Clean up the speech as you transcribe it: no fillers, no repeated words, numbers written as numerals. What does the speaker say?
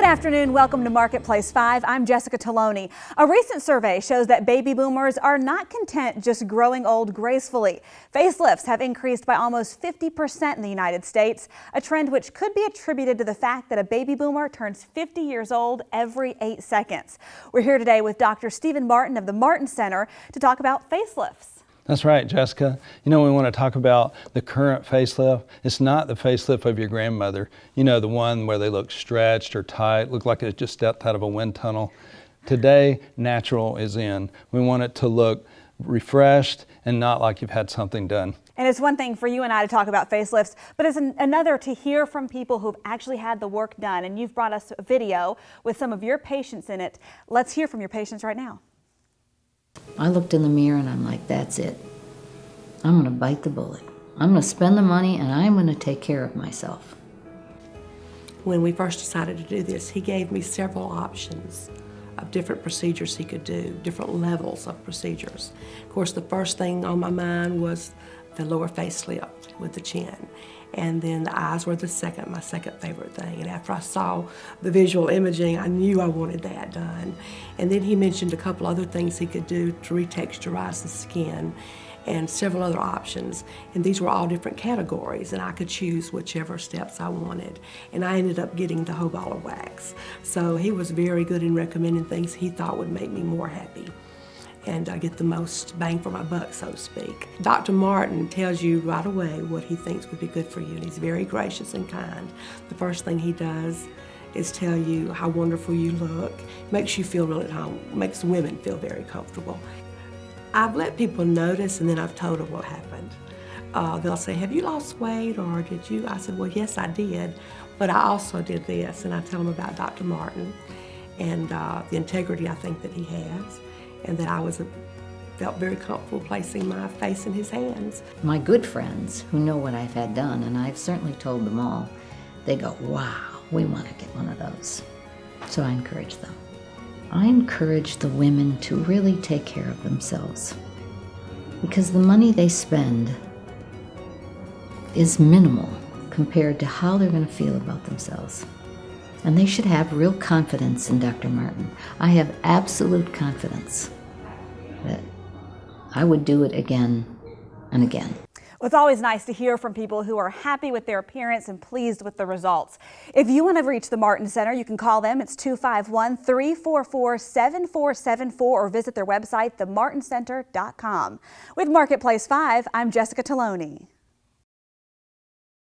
Good afternoon. Welcome to Marketplace 5. I'm Jessica Taloni. A recent survey shows that baby boomers are not content just growing old gracefully. Facelifts have increased by almost 50% in the United States, a trend which could be attributed to the fact that a baby boomer turns 50 years old every 8 seconds. We're here today with Dr. Stephen Martin of the Martin Center to talk about facelifts. That's right, Jessica. You know, we want to talk about the current facelift. It's not the facelift of your grandmother. You know, the one where they look stretched or tight, look like it just stepped out of a wind tunnel. Today, natural is in. We want it to look refreshed and not like you've had something done. And it's one thing for you and I to talk about facelifts, but it's another to hear from people who've actually had the work done. And you've brought us a video with some of your patients in it. Let's hear from your patients right now. I looked in the mirror and I'm like, that's it. I'm going to bite the bullet. I'm going to spend the money and I'm going to take care of myself. When we first decided to do this, he gave me several options of different procedures he could do, different levels of procedures. Of course, the first thing on my mind was the lower facelift with the chin. And then the eyes were my second favorite thing. And after I saw the visual imaging, I knew I wanted that done. And then he mentioned a couple other things he could do to retexturize the skin and several other options. And these were all different categories, and I could choose whichever steps I wanted. And I ended up getting the whole ball of wax. So he was very good in recommending things he thought would make me more happy and get the most bang for my buck, so to speak. Dr. Martin tells you right away what he thinks would be good for you, and he's very gracious and kind. The first thing he does is tell you how wonderful you look, makes you feel real at home, makes women feel very comfortable. I've let people notice, and then I've told them what happened. They'll say, have you lost weight, or did you? I said, well, yes, I did, but I also did this, and I tell them about Dr. Martin and the integrity I think that he has, and that I felt very comfortable placing my face in his hands. My good friends who know what I've had done, and I've certainly told them all, they go, wow, we want to get one of those. So I encourage them. I encourage the women to really take care of themselves, because the money they spend is minimal compared to how they're going to feel about themselves. And they should have real confidence in Dr. Martin. I have absolute confidence that I would do it again and again. Well, it's always nice to hear from people who are happy with their appearance and pleased with the results. If you want to reach the Martin Center, you can call them. It's 251-344-7474 or visit their website, themartincenter.com. With Marketplace 5, I'm Jessica Taloni.